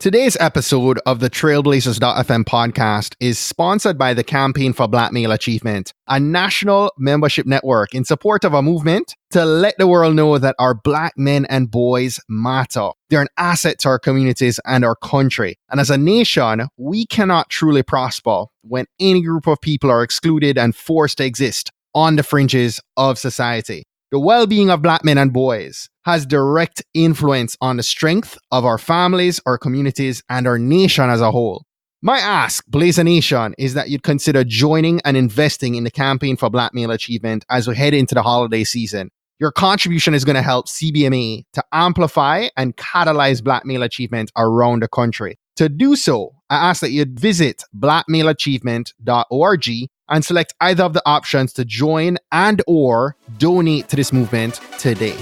Today's episode of the Trailblazers.fm podcast is sponsored by the Campaign for Black Male Achievement, a national membership network in support of a movement to let the world know that our Black men and boys matter. They're an asset to our communities and our country. And as a nation, we cannot truly prosper when any group of people are excluded and forced to exist on the fringes of society. The well-being of Black men and boys has direct influence on the strength of our families, our communities, and our nation as a whole. My ask, Blazer Nation, is that you'd consider joining and investing in the Campaign for Black Male Achievement as we head into the holiday season. Your contribution is going to help CBMA to amplify and catalyze Black male achievement around the country. To do so, I ask that you'd visit blackmaleachievement.org and select either of the options to join and or donate to this movement today.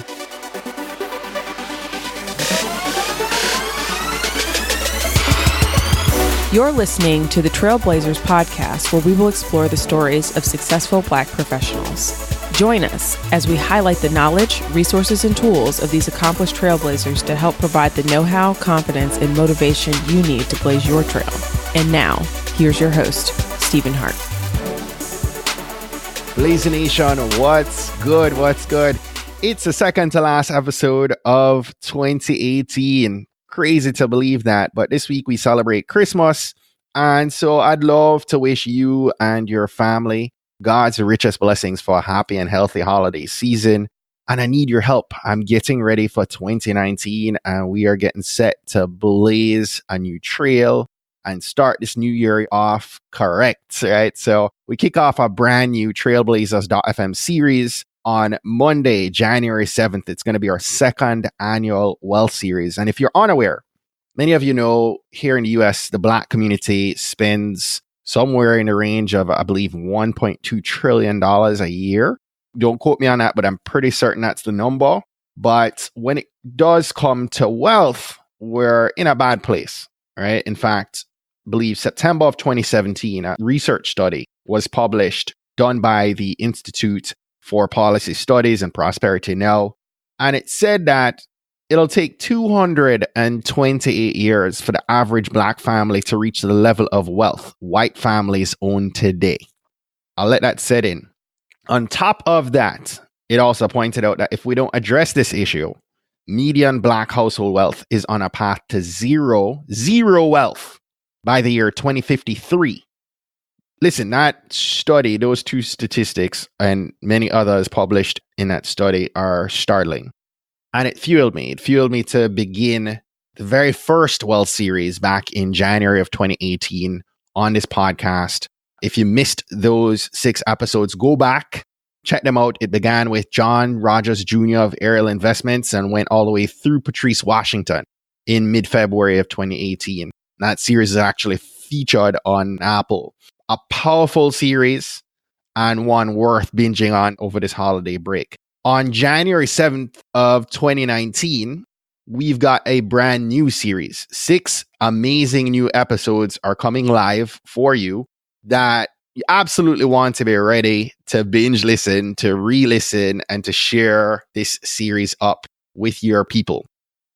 You're listening to the Trailblazers podcast, where we will explore the stories of successful Black professionals. Join us as we highlight the knowledge, resources, and tools of these accomplished trailblazers to help provide the know-how, confidence, and motivation you need to blaze your trail. And now, here's your host, Stephen Hart. Blazer Nation, what's good? What's good? It's the second to last episode of 2018. Crazy to believe that, but this week we celebrate Christmas, and so I'd love to wish you and your family God's richest blessings for a happy and healthy holiday season. And I need your help. I'm getting ready for 2019, and we are getting set to blaze a new trail and start this new year off correct, right? So we kick off a brand new Trailblazers.fm series on Monday, January 7th. It's going to be our second annual Wealth Series. And if you're unaware, many of you know here in the US, the Black community spends somewhere in the range of, I believe, $1.2 trillion a year. Don't quote me on that, but I'm pretty certain that's the number. But when it does come to wealth, we're in a bad place, right? In fact, I believe September of 2017, a research study was published, done by the Institute for Policy Studies and Prosperity Now. And it said that it'll take 228 years for the average Black family to reach the level of wealth white families own today. I'll let that set in. On top of that, it also pointed out that if we don't address this issue, median Black household wealth is on a path to zero wealth by the year 2053. Listen, that study, those two statistics and many others published in that study are startling. And it fueled me. It fueled me to begin the very first Wealth Series back in January of 2018 on this podcast. If you missed those 6 episodes, go back, check them out. It began with John Rogers Jr. of Ariel Investments and went all the way through Patrice Washington in mid-February of 2018. That series is actually featured on Apple. A powerful series and one worth binging on over this holiday break. On January 7th of 2019, we've got a brand new series. 6 amazing new episodes are coming live for you that you absolutely want to be ready to binge listen, to re-listen, and to share this series up with your people.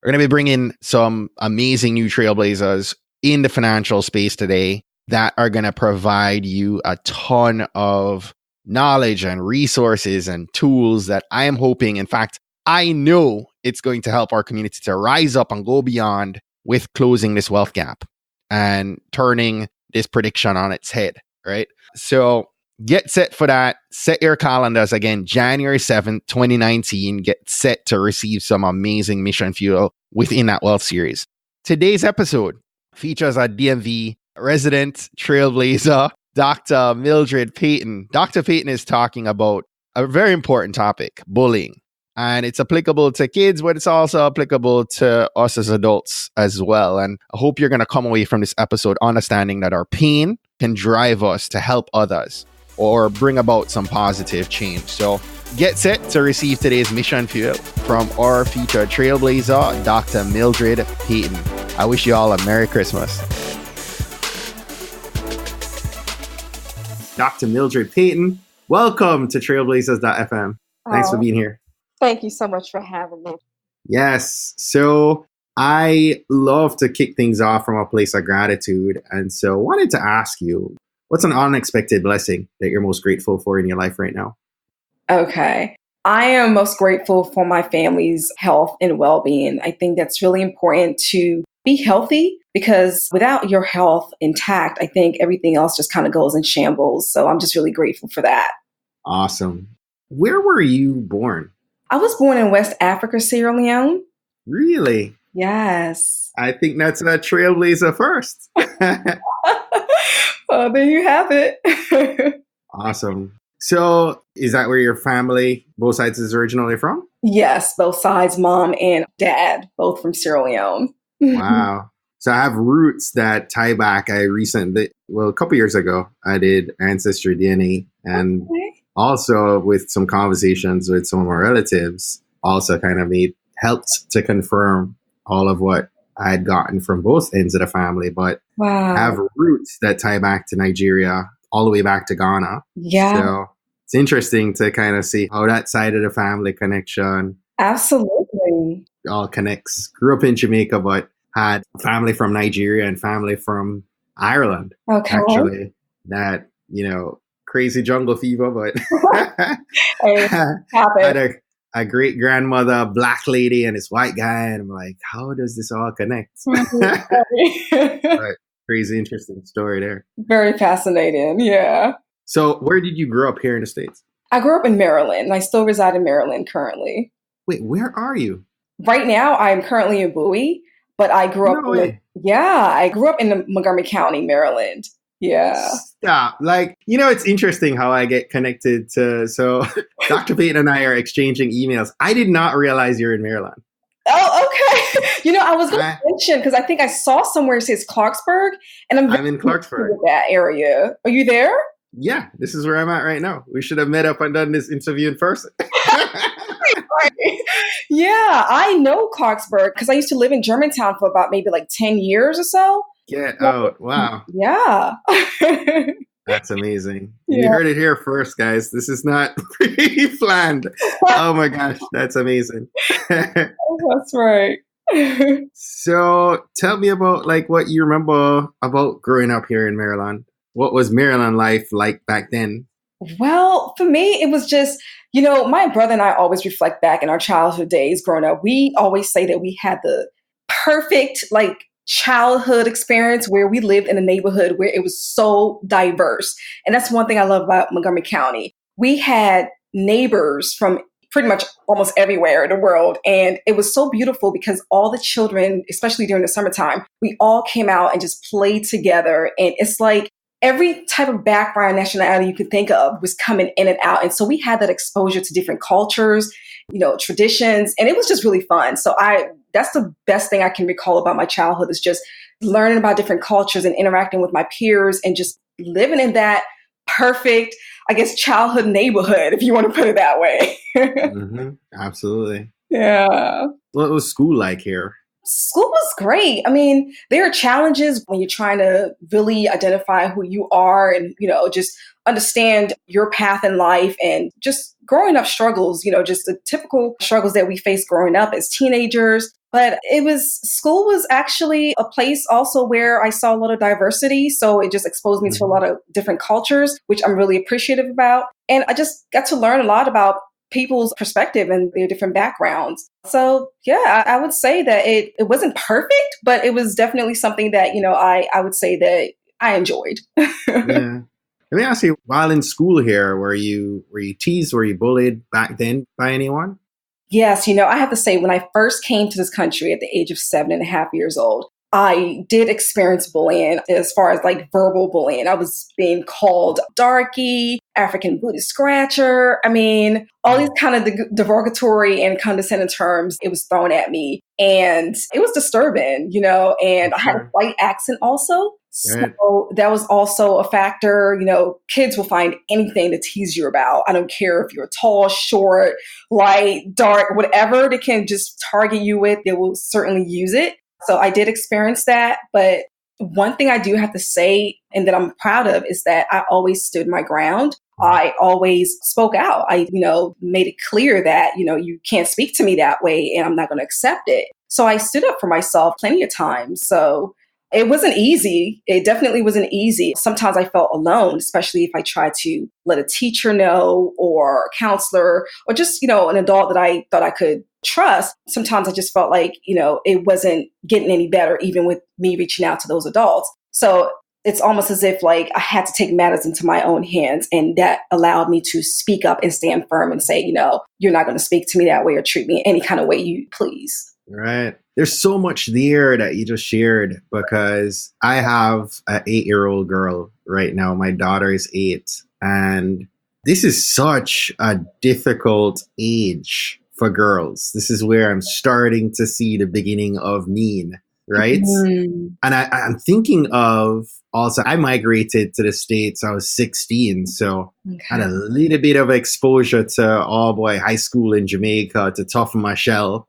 We're going to be bringing some amazing new trailblazers in the financial space today that are going to provide you a ton of knowledge and resources and tools that I am hoping, in fact, I know it's going to help our community to rise up and go beyond with closing this wealth gap and turning this prediction on its head, right? So get set for that. Set your calendars again, January 7th, 2019. Get set to receive some amazing mission fuel within that Wealth Series. Today's episode features a DMV resident trailblazer, Dr. Mildred Peyton. Dr. Peyton is talking about a very important topic, bullying. And it's applicable to kids, but it's also applicable to us as adults as well. And I hope you're going to come away from this episode understanding that our pain can drive us to help others or bring about some positive change. So get set to receive today's mission fuel from our featured trailblazer, Dr. Mildred Peyton. I wish you all a Merry Christmas. Dr. Mildred Peyton, welcome to Trailblazers.fm. Thanks for being here. Thank you so much for having me. Yes. So I love to kick things off from a place of gratitude. And so wanted to ask you, what's an unexpected blessing that you're most grateful for in your life right now? Okay. I am most grateful for my family's health and well-being. I think that's really important to be healthy because without your health intact, I think everything else just kind of goes in shambles. So I'm just really grateful for that. Awesome. Where were you born? I was born in West Africa, Sierra Leone. Really? Yes. I think that's a trailblazer first. Well, there you have it. Awesome. So is that where your family, both sides, is originally from? Yes, both sides, mom and dad, both from Sierra Leone. Wow. So I have roots that tie back. A couple years ago, I did Ancestry DNA, and also with some conversations with some of my relatives, also kind of helped to confirm all of what I had gotten from both ends of the family. But Wow. I have roots that tie back to Nigeria, all the way back to Ghana. Yeah. So it's interesting to kind of see how that side of the family connection Absolutely. all connects. Grew up in Jamaica, but had family from Nigeria and family from Ireland. Okay. Actually, that, crazy jungle fever, but Hey, had a great grandmother, black lady, and this white guy. And I'm like, how does this all connect? But crazy, interesting story there. Very fascinating. Yeah. So where did you grow up here in the States? I grew up in Maryland. I still reside in Maryland currently. Wait, where are you? Right now, I'm currently in Bowie, but I grew up I grew up in Montgomery County, Maryland. Yeah. Stop. It's interesting how I get connected to, so Dr. Peyton and I are exchanging emails. I did not realize you're in Maryland. Oh, okay. I was going to mention, because I think I saw somewhere it says Clarksburg, and I'm in Clarksburg. That area. Are you there? Yeah, this is where I'm at right now. We should have met up and done this interview in person. Yeah, I know Clarksburg because I used to live in Germantown for about maybe 10 years or so. Get out. Wow. Yeah. That's amazing. Yeah. You heard it here first, guys. This is not pre-planned. Oh my gosh, that's amazing. That's right. So tell me about what you remember about growing up here in Maryland. What was Maryland life like back then? Well, for me, it was just, my brother and I always reflect back in our childhood days growing up. We always say that we had the perfect, childhood experience where we lived in a neighborhood where it was so diverse. And that's one thing I love about Montgomery County. We had neighbors from pretty much almost everywhere in the world. And it was so beautiful because all the children, especially during the summertime, we all came out and just played together. And it's like, every type of background, nationality you could think of was coming in and out. And so we had that exposure to different cultures, traditions, and it was just really fun. So that's the best thing I can recall about my childhood is just learning about different cultures and interacting with my peers and just living in that perfect, I guess, childhood neighborhood, if you want to put it that way. Mm-hmm. Absolutely. Yeah. What was school like here? School was great. I mean, there are challenges when you're trying to really identify who you are and, just understand your path in life and just growing up struggles, just the typical struggles that we face growing up as teenagers. But school was actually a place also where I saw a lot of diversity. So it just exposed me to a lot of different cultures, which I'm really appreciative about. And I just got to learn a lot about people's perspective and their different backgrounds. So yeah, I would say that it wasn't perfect, but it was definitely something that, I would say that I enjoyed. Yeah. Let me ask you, while in school here, were you teased, were you bullied back then by anyone? Yes, I have to say, when I first came to this country at the age of 7.5 years old, I did experience bullying as far as verbal bullying. I was being called darky, African booty scratcher. I mean, all these kind of derogatory and condescending terms, it was thrown at me. And it was disturbing, and I had a slight accent also. So that was also a factor. Kids will find anything to tease you about. I don't care if you're tall, short, light, dark, whatever they can just target you with, they will certainly use it. So I did experience that. But one thing I do have to say, and that I'm proud of, is that I always stood my ground. I always spoke out. I, made it clear that, you can't speak to me that way and I'm not going to accept it. So I stood up for myself plenty of times. So it wasn't easy. It definitely wasn't easy. Sometimes I felt alone, especially if I tried to let a teacher know or a counselor or just, an adult that I thought I could trust. Sometimes I just felt like, it wasn't getting any better, even with me reaching out to those adults. So it's almost as if like I had to take matters into my own hands. And that allowed me to speak up and stand firm and say, you're not going to speak to me that way or treat me any kind of way you please. Right. There's so much there that you just shared because I have an 8-year-old girl right now. My daughter is 8. And this is such a difficult age for girls. This is where I'm starting to see the beginning of mean, right? Mm-hmm. And I'm thinking of also, I migrated to the States. I was 16. So I had a little bit of exposure to high school in Jamaica to toughen my shell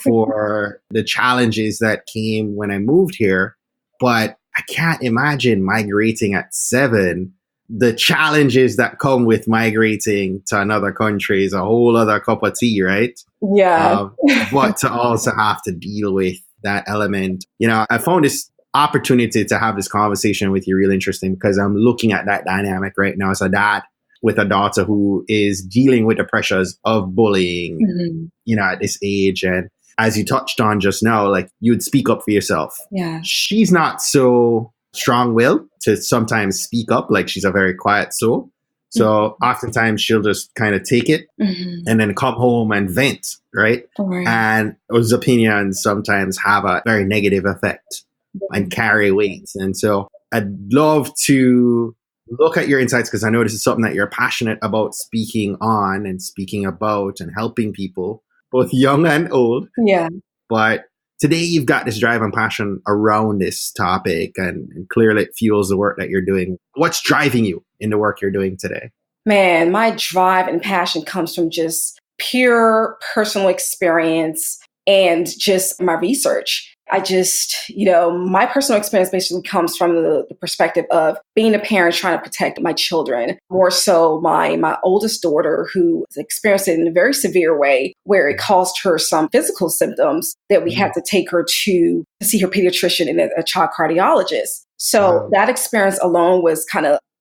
for the challenges that came when I moved here. But I can't imagine migrating at 7. The challenges that come with migrating to another country is a whole other cup of tea, right? Yeah. But to also have to deal with that element. I found this opportunity to have this conversation with you really interesting because I'm looking at that dynamic right now as a dad with a daughter who is dealing with the pressures of bullying, at this age. And as you touched on just now, like you'd speak up for yourself. Yeah. She's not so strong-willed to sometimes speak up, like she's a very quiet soul. So oftentimes she'll just kind of take it and then come home and vent, right? And those opinions sometimes have a very negative effect and carry weight. And so I'd love to look at your insights because I know this is something that you're passionate about speaking on and speaking about and helping people, both young and old. Yeah. But today you've got this drive and passion around this topic and clearly it fuels the work that you're doing. What's driving you in the work you're doing today? Man, my drive and passion comes from just pure personal experience and just my research. My personal experience basically comes from the perspective of being a parent trying to protect my children, more so my oldest daughter who experienced it in a very severe way where it caused her some physical symptoms that we had to take her to see her pediatrician and a child cardiologist. So that experience alone was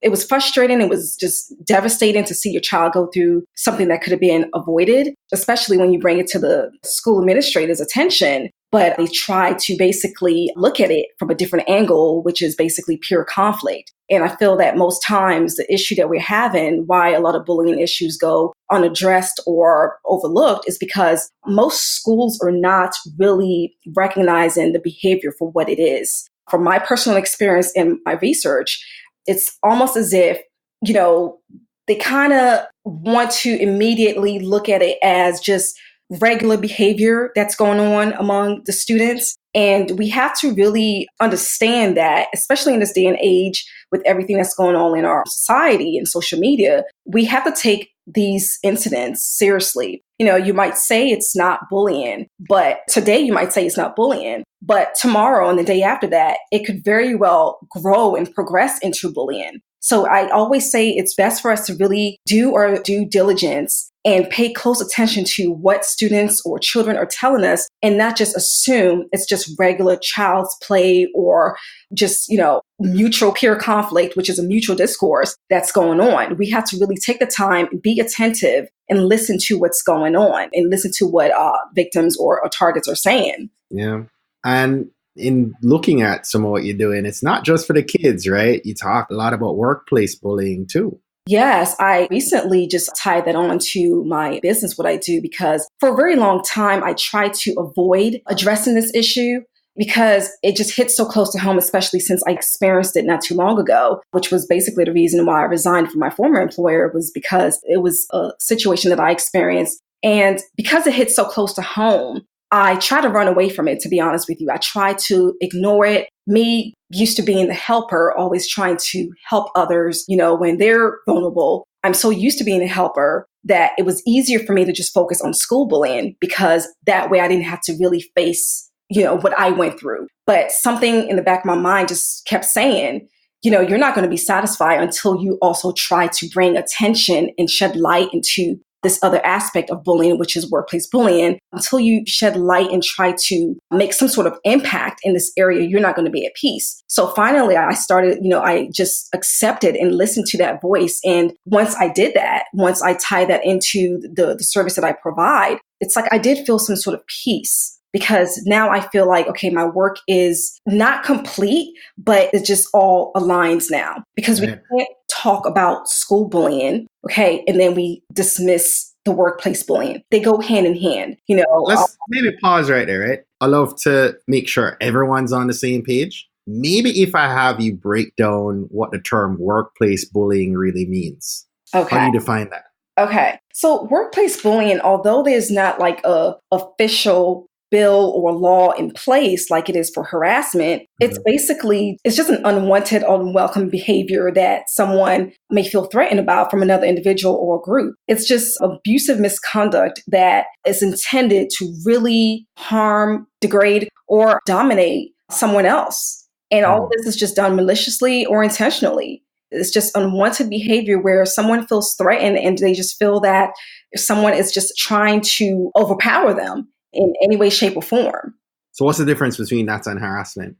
it was frustrating. It was just devastating to see your child go through something that could have been avoided, especially when you bring it to the school administrator's attention. But they try to basically look at it from a different angle, which is basically pure conflict. And I feel that most times the issue that we're having, why a lot of bullying issues go unaddressed or overlooked, is because most schools are not really recognizing the behavior for what it is. From my personal experience in my research, it's almost as if, they kind of want to immediately look at it as just regular behavior that's going on among the students. And we have to really understand that, especially in this day and age, with everything that's going on in our society and social media, we have to take these incidents seriously. You might say it's not bullying, but today you might say it's not bullying, but tomorrow and the day after that, it could very well grow and progress into bullying. So I always say it's best for us to really do our due diligence and pay close attention to what students or children are telling us and not just assume it's just regular child's play or just, mutual peer conflict, which is a mutual discourse that's going on. We have to really take the time and be attentive and listen to what's going on and listen to what victims or targets are saying. Yeah. And in looking at some of what you're doing, it's not just for the kids, right? You talk a lot about workplace bullying too. Yes, I recently just tied that on to my business, what I do, because for a very long time, I tried to avoid addressing this issue because it just hits so close to home, especially since I experienced it not too long ago, which was basically the reason why I resigned from my former employer, was because it was a situation that I experienced. And because it hits so close to home, I try to run away from it, to be honest with you. I try to ignore it. Me used to being the helper, always trying to help others, when they're vulnerable. I'm so used to being a helper that it was easier for me to just focus on school bullying because that way I didn't have to really face, what I went through. But something in the back of my mind just kept saying, you're not going to be satisfied until you also try to bring attention and shed light into this other aspect of bullying, which is workplace bullying. Until you shed light and try to make some sort of impact in this area, you're not going to be at peace. So finally, I started, I just accepted and listened to that voice. And once I did that, once I tied that into the service that I provide, it's like I did feel some sort of peace. Because now I feel like, okay, my work is not complete, but it just all aligns now. Because we can't talk about school bullying, okay, and then we dismiss the workplace bullying. They go hand in hand, Let's maybe pause right there, right? I love to make sure everyone's on the same page. Maybe if I have you break down what the term workplace bullying really means. Okay. How do you define that? Okay. So workplace bullying, although there's not like a official bill or law in place like it is for harassment, it's just an unwanted, unwelcome behavior that someone may feel threatened about from another individual or group. It's just abusive misconduct that is intended to really harm, degrade, or dominate someone else. And all of this is just done maliciously or intentionally. It's just unwanted behavior where someone feels threatened and they just feel that someone is just trying to overpower them in any way, shape, or form. So what's the difference between that and harassment?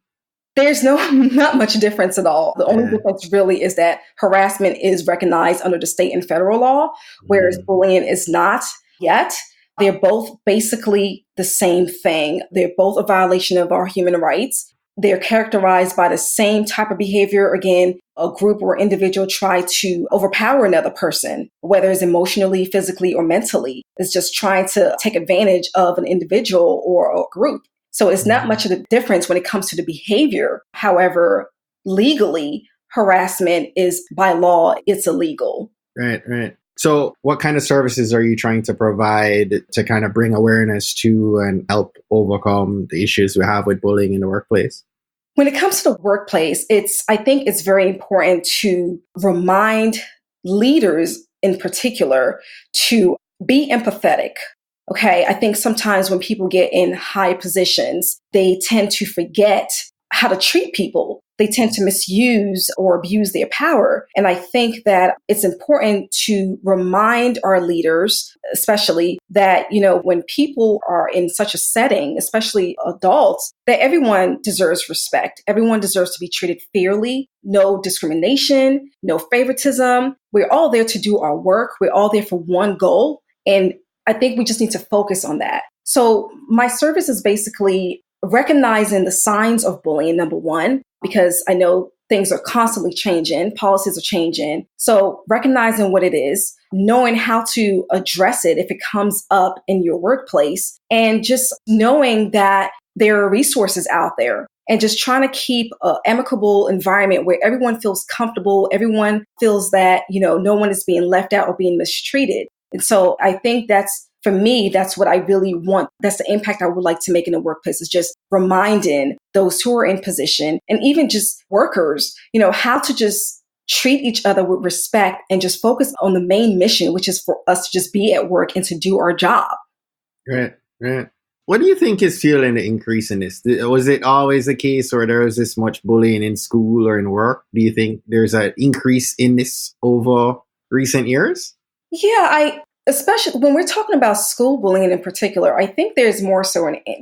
There's not much difference at all. The only difference really is that harassment is recognized under the state and federal law, whereas bullying is not yet. They're both basically the same thing. They're both a violation of our human rights. They're characterized by the same type of behavior. Again, a group or individual try to overpower another person, whether it's emotionally, physically, or mentally. It's just trying to take advantage of an individual or a group. So it's not much of a difference when it comes to the behavior. However, legally, harassment is by law, it's illegal. Right. So what kind of services are you trying to provide to kind of bring awareness to and help overcome the issues we have with bullying in the workplace? When it comes to the workplace, I think it's very important to remind leaders in particular to be empathetic. Okay, I think sometimes when people get in high positions, they tend to forget how to treat people. They tend to misuse or abuse their power. And I think that it's important to remind our leaders, especially that, when people are in such a setting, especially adults, that everyone deserves respect. Everyone deserves to be treated fairly, no discrimination, no favoritism. We're all there to do our work. We're all there for one goal. And I think we just need to focus on that. So my service is basically recognizing the signs of bullying, number one, because I know things are constantly changing, policies are changing. So recognizing what it is, knowing how to address it if it comes up in your workplace, and just knowing that there are resources out there, and just trying to keep an amicable environment where everyone feels comfortable, everyone feels that, no one is being left out or being mistreated. And so I think for me, that's what I really want. That's the impact I would like to make in the workplace, is just reminding those who are in position and even just workers, how to just treat each other with respect and just focus on the main mission, which is for us to just be at work and to do our job. Right. What do you think is fueling the increase in this? Was it always the case, or there was this much bullying in school or in work? Do you think there's an increase in this over recent years? Yeah, especially when we're talking about school bullying in particular, I think there's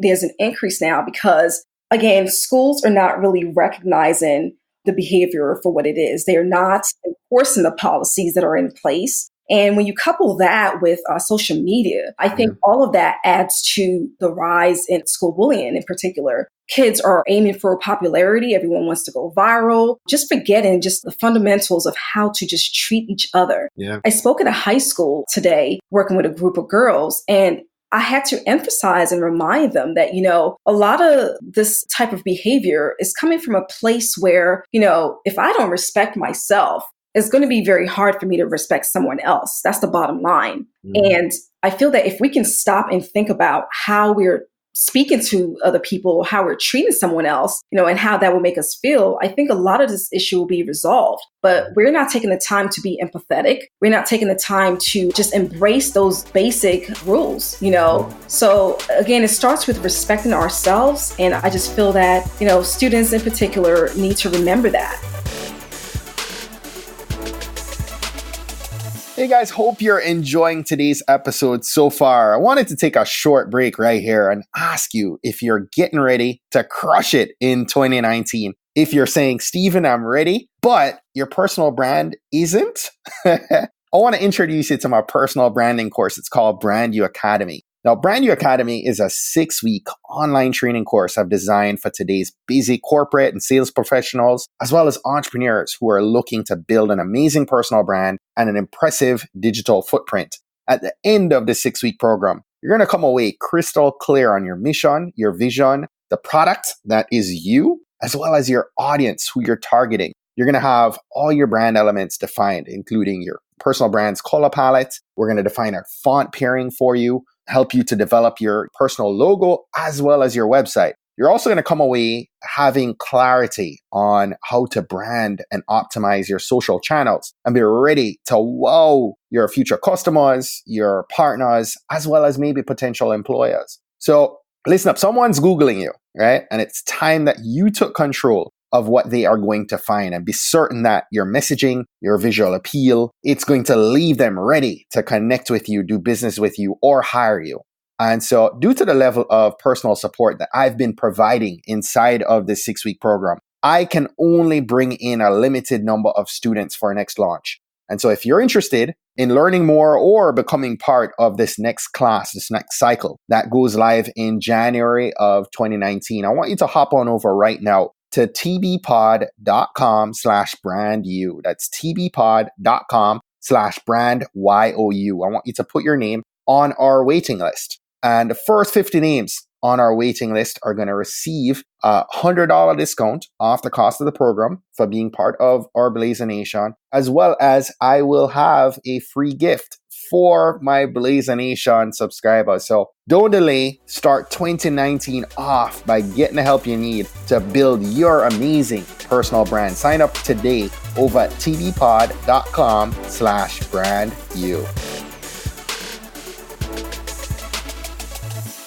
there's an increase now because, again, schools are not really recognizing the behavior for what it is. They're not enforcing the policies that are in place. And when you couple that with social media, I think all of that adds to the rise in school bullying in particular. Kids are aiming for popularity. Everyone wants to go viral, just forgetting just the fundamentals of how to just treat each other. Yeah. I spoke at a high school today working with a group of girls, and I had to emphasize and remind them that, a lot of this type of behavior is coming from a place where, if I don't respect myself, it's going to be very hard for me to respect someone else. That's the bottom line. And I feel that if we can stop and think about how we're speaking to other people, how we're treating someone else, and how that will make us feel, I think a lot of this issue will be resolved. But we're not taking the time to be empathetic. We're not taking the time to just embrace those basic rules, So again, it starts with respecting ourselves. And I just feel that, students in particular need to remember that. Hey guys, hope you're enjoying today's episode so far. I wanted to take a short break right here and ask you if you're getting ready to crush it in 2019. If you're saying, Stephen, I'm ready, but your personal brand isn't, I want to introduce you to my personal branding course. It's called Brand You Academy. Now, Brand You Academy is a 6-week online training course I've designed for today's busy corporate and sales professionals, as well as entrepreneurs who are looking to build an amazing personal brand and an impressive digital footprint. At the end of the 6-week program, you're going to come away crystal clear on your mission, your vision, the product that is you, as well as your audience, who you're targeting. You're going to have all your brand elements defined, including your personal brand's color palette. We're going to define our font pairing for you, help you to develop your personal logo as well as your website. You're also going to come away having clarity on how to brand and optimize your social channels and be ready to wow your future customers, your partners, as well as maybe potential employers. So listen up, someone's Googling you, right? And it's time that you took control of what they are going to find and be certain that your messaging, your visual appeal, it's going to leave them ready to connect with you, do business with you, or hire you. And so due to the level of personal support that I've been providing inside of this 6-week program, I can only bring in a limited number of students for our next launch. And so if you're interested in learning more or becoming part of this next class, this next cycle that goes live in January of 2019, I want you to hop on over right now to tbpod.com/brandyou. That's tbpod.com/brandyou. I want you to put your name on our waiting list. And the first 50 names on our waiting list are going to receive a $100 discount off the cost of the program for being part of our Blazer Nation, as well as I will have a free gift for my Blazer Nation subscribers. So don't delay. Start 2019 off by getting the help you need to build your amazing personal brand. Sign up today over at tbpod.com/brandyou.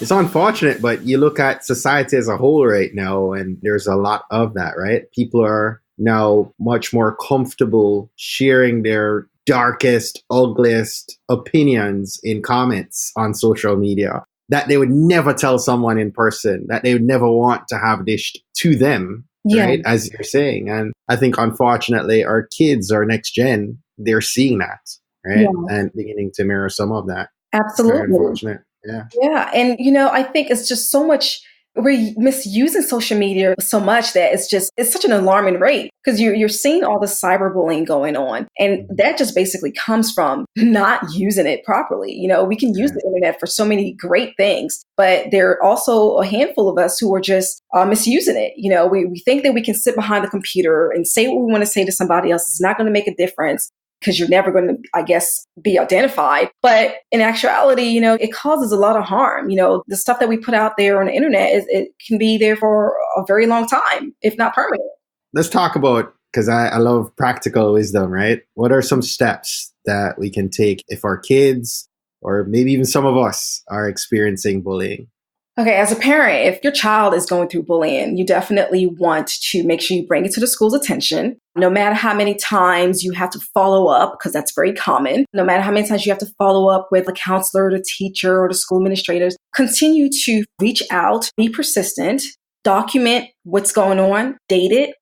It's unfortunate, but you look at society as a whole right now, and there's a lot of that, right? People are now much more comfortable sharing their darkest, ugliest opinions in comments on social media that they would never tell someone in person, that they would never want to have dished to them, right? As you're saying. And I think, unfortunately, our kids, our next gen, they're seeing that, right? And beginning to mirror some of that. Absolutely. It's very unfortunate. Yeah. And, I think it's just so much, we're misusing social media so much that it's such an alarming rate because you're seeing all the cyberbullying going on. And that just basically comes from not using it properly. We can use the internet for so many great things, but there are also a handful of us who are just misusing it. We think that we can sit behind the computer and say what we want to say to somebody else. It's not going to make a difference, because you're never going to, I guess, be identified. But in actuality, it causes a lot of harm. The stuff that we put out there on the internet, it can be there for a very long time, if not permanent. Let's talk about, because I love practical wisdom, right? What are some steps that we can take if our kids, or maybe even some of us, are experiencing bullying? Okay, as a parent, if your child is going through bullying, you definitely want to make sure you bring it to the school's attention. No matter how many times you have to follow up, because that's very common. No matter how many times you have to follow up with a counselor, the teacher, or the school administrators, continue to reach out, be persistent, document what's going on, date it,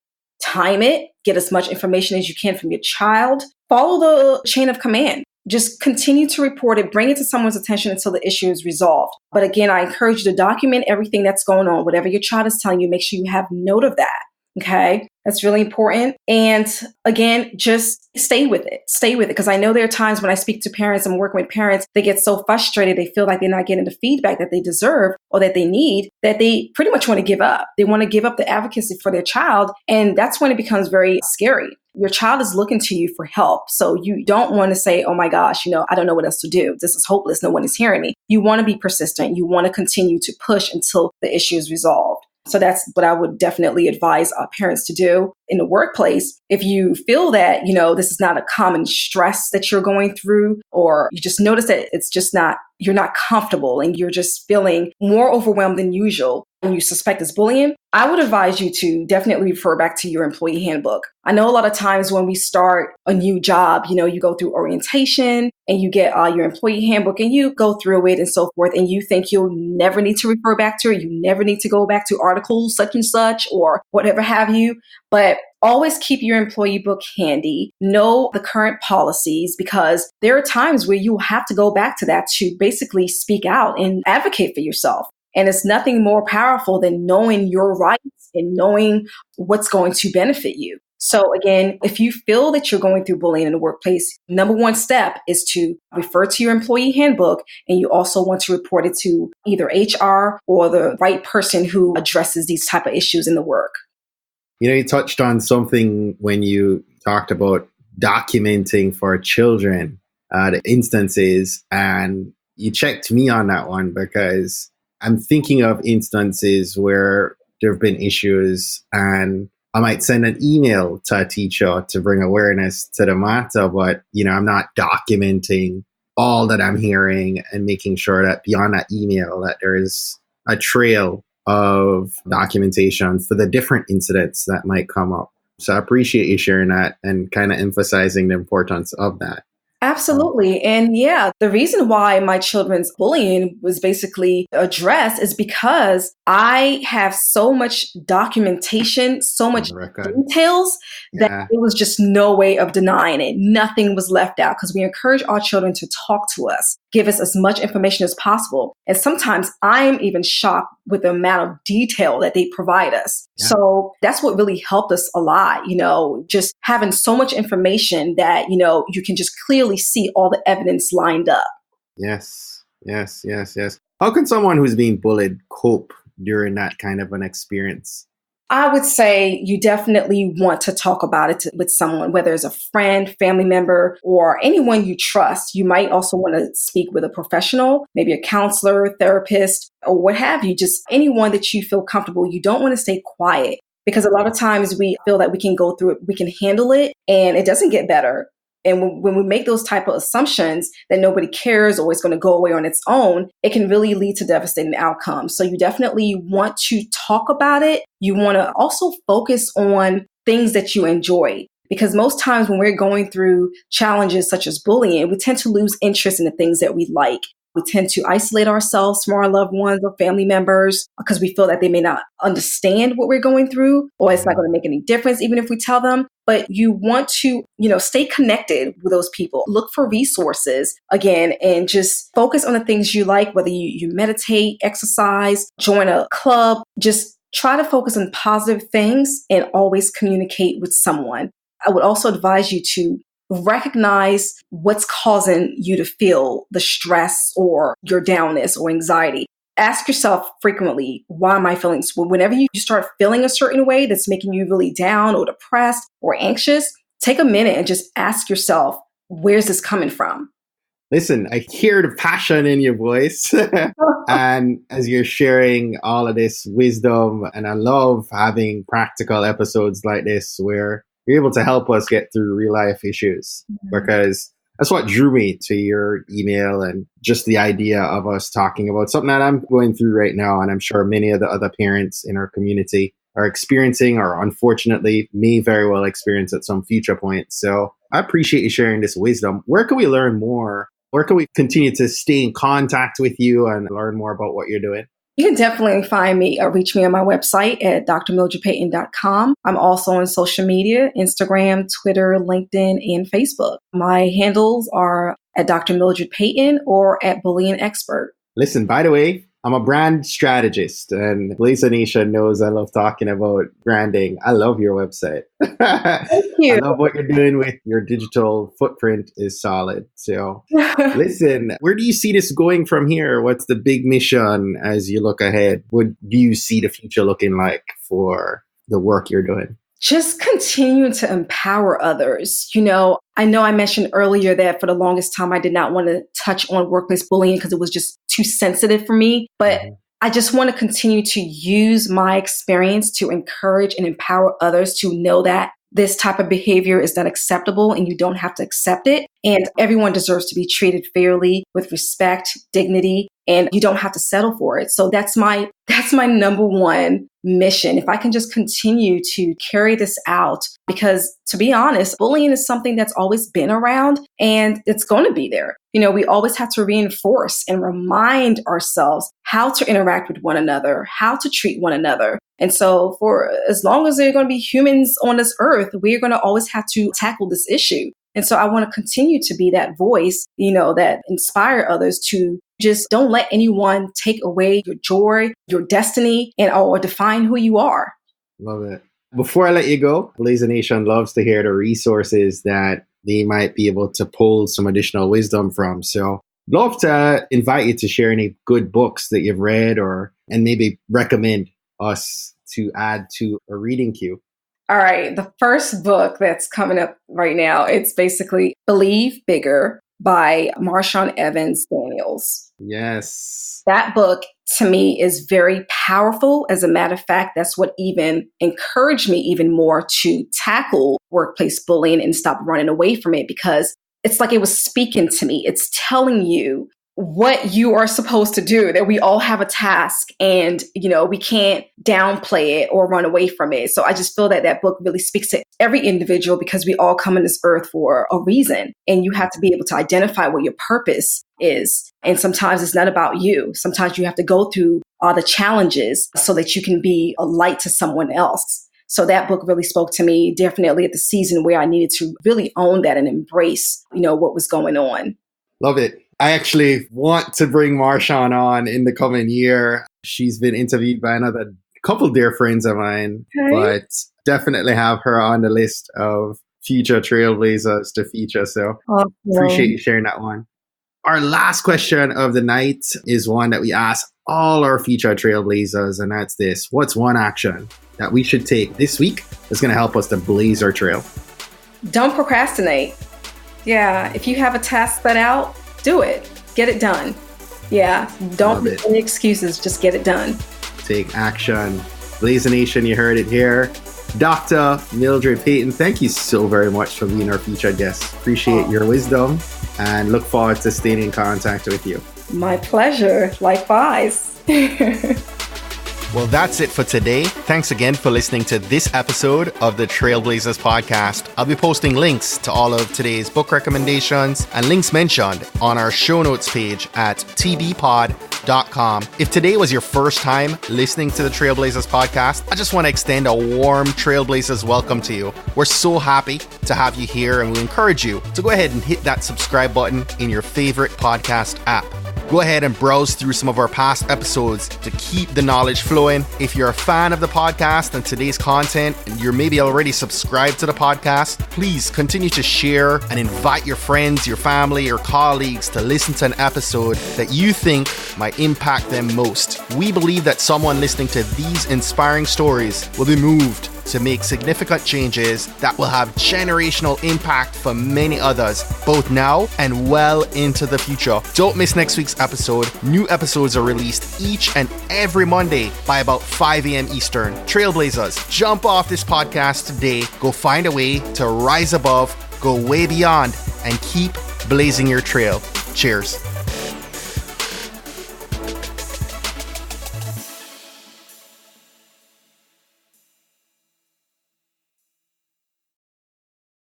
time it, get as much information as you can from your child. Follow the chain of command. Just continue to report it, bring it to someone's attention until the issue is resolved. But again, I encourage you to document everything that's going on. Whatever your child is telling you, make sure you have note of that. Okay? That's really important. And again, just stay with it. Stay with it. Because I know there are times when I speak to parents and work with parents, they get so frustrated. They feel like they're not getting the feedback that they deserve or that they need, that they pretty much want to give up. They want to give up the advocacy for their child. And that's when it becomes very scary. Your child is looking to you for help. So you don't want to say, oh my gosh, I don't know what else to do. This is hopeless. No one is hearing me. You want to be persistent. You want to continue to push until the issue is resolved. So that's what I would definitely advise parents to do. in the workplace, if you feel that, this is not a common stress that you're going through, or you just notice that it's just not, you're not comfortable and you're just feeling more overwhelmed than usual and you suspect it's bullying, I would advise you to definitely refer back to your employee handbook. I know a lot of times when we start a new job, you go through orientation and you get your employee handbook and you go through it and so forth, and you think you'll never need to refer back to it. You never need to go back to articles such and such or whatever have you. But always keep your employee book handy. Know the current policies, because there are times where you will have to go back to that to basically speak out and advocate for yourself. And it's nothing more powerful than knowing your rights and knowing what's going to benefit you. So again, if you feel that you're going through bullying in the workplace, number one step is to refer to your employee handbook. And you also want to report it to either HR or the right person who addresses these type of issues in the work. You touched on something when you talked about documenting for children the instances, and you checked me on that one because I'm thinking of instances where there have been issues and I might send an email to a teacher to bring awareness to the matter, but, I'm not documenting all that I'm hearing and making sure that beyond that email that there is a trail of documentation for the different incidents that might come up. So I appreciate you sharing that and kind of emphasizing the importance of that. Absolutely. And yeah, the reason why my children's bullying was basically addressed is because I have so much documentation, so much details that it was just no way of denying it. Nothing was left out because we encourage our children to talk to us, give us as much information as possible. And sometimes I'm even shocked with the amount of detail that they provide us. Yeah. So that's what really helped us a lot, just having so much information that, you can just clearly see all the evidence lined up. Yes. How can someone who's being bullied cope during that kind of an experience? I would say you definitely want to talk about it with someone, whether it's a friend, family member, or anyone you trust. You might also want to speak with a professional, maybe a counselor, therapist, or what have you, just anyone that you feel comfortable. You don't want to stay quiet because a lot of times we feel that we can go through it, we can handle it, and it doesn't get better. And when we make those type of assumptions that nobody cares or it's going to go away on its own, it can really lead to devastating outcomes. So you definitely want to talk about it. You want to also focus on things that you enjoy. Because most times when we're going through challenges such as bullying, we tend to lose interest in the things that we like. We tend to isolate ourselves from our loved ones or family members because we feel that they may not understand what we're going through, or it's not going to make any difference even if we tell them. But you want to, stay connected with those people. Look for resources again, and just focus on the things you like, whether you meditate, exercise, join a club. Just try to focus on positive things and always communicate with someone. I would also advise you to recognize what's causing you to feel the stress or your downness or anxiety. Ask yourself frequently, why am I feeling this? Whenever you start feeling a certain way that's making you really down or depressed or anxious, take a minute and just ask yourself, where's this coming from? Listen, I hear the passion in your voice. And as you're sharing all of this wisdom, and I love having practical episodes like this where you're able to help us get through real life issues, because that's what drew me to your email and just the idea of us talking about something that I'm going through right now. And I'm sure many of the other parents in our community are experiencing, or unfortunately may very well experience at some future point. So I appreciate you sharing this wisdom. Where can we learn more? Where can we continue to stay in contact with you and learn more about what you're doing? You can definitely find me or reach me on my website at drmildredpeyton.com. I'm also on social media, Instagram, Twitter, LinkedIn, and Facebook. My handles are at Dr. Mildred Peyton or at Bullying Expert. Listen, by the way, I'm a brand strategist, and Blazer Nation knows I love talking about branding. I love your website. Thank you. I love what you're doing with your digital footprint is solid. So listen, where do you see this going from here? What's the big mission as you look ahead? What do you see the future looking like for the work you're doing? Just continue to empower others. I know I mentioned earlier that for the longest time, I did not want to touch on workplace bullying because it was just too sensitive for me. But I just want to continue to use my experience to encourage and empower others to know that this type of behavior is not acceptable and you don't have to accept it. And everyone deserves to be treated fairly with respect, dignity, and you don't have to settle for it. So that's my number one mission. If I can just continue to carry this out, because to be honest, bullying is something that's always been around and it's going to be there. We always have to reinforce and remind ourselves how to interact with one another, how to treat one another. And so for as long as there are going to be humans on this earth, we're going to always have to tackle this issue. And so I want to continue to be that voice, that inspire others to just don't let anyone take away your joy, your destiny, or define who you are. Love it. Before I let you go, Blazer Nation loves to hear the resources that they might be able to pull some additional wisdom from. So love to invite you to share any good books that you've read and maybe recommend us to add to a reading queue. All right. The first book that's coming up right now, it's basically Believe Bigger by Marshawn Evans Daniels. Yes. That book to me is very powerful. As a matter of fact, that's what even encouraged me even more to tackle workplace bullying and stop running away from it, because it's like it was speaking to me. It's telling you what you are supposed to do, that we all have a task and, we can't downplay it or run away from it. So I just feel that book really speaks to every individual, because we all come on this earth for a reason, and you have to be able to identify what your purpose is. And sometimes it's not about you. Sometimes you have to go through all the challenges so that you can be a light to someone else. So that book really spoke to me, definitely at the season where I needed to really own that and embrace, what was going on. Love it. I actually want to bring Marshawn on in the coming year. She's been interviewed by another couple dear friends of mine, but definitely have her on the list of future trailblazers to feature. So appreciate you sharing that one. Our last question of the night is one that we ask all our future trailblazers, and that's this. What's one action that we should take this week that's going to help us to blaze our trail? Don't procrastinate. Yeah, if you have a task set out, do it. Get it done. Yeah, don't make any excuses. Just get it done. Take action. Blazer Nation, you heard it here. Dr. Mildred Peyton, thank you so very much for being our featured guest. Appreciate your wisdom and look forward to staying in contact with you. My pleasure. Likewise. Well, that's it for today. Thanks again for listening to this episode of the Trailblazers podcast. I'll be posting links to all of today's book recommendations and links mentioned on our show notes page at tbpod.com. If today was your first time listening to the Trailblazers podcast, I just want to extend a warm Trailblazers welcome to you. We're so happy to have you here, and we encourage you to go ahead and hit that subscribe button in your favorite podcast app. Go ahead and browse through some of our past episodes to keep the knowledge flowing. If you're a fan of the podcast and today's content, and you're maybe already subscribed to the podcast, please continue to share and invite your friends, your family, or colleagues to listen to an episode that you think might impact them most. We believe that someone listening to these inspiring stories will be moved to make significant changes that will have generational impact for many others, both now and well into the future. Don't miss next week's episode. New episodes are released each and every Monday by about 5 a.m. Eastern. Trailblazers, jump off this podcast today. Go find a way to rise above, go way beyond, and keep blazing your trail. Cheers.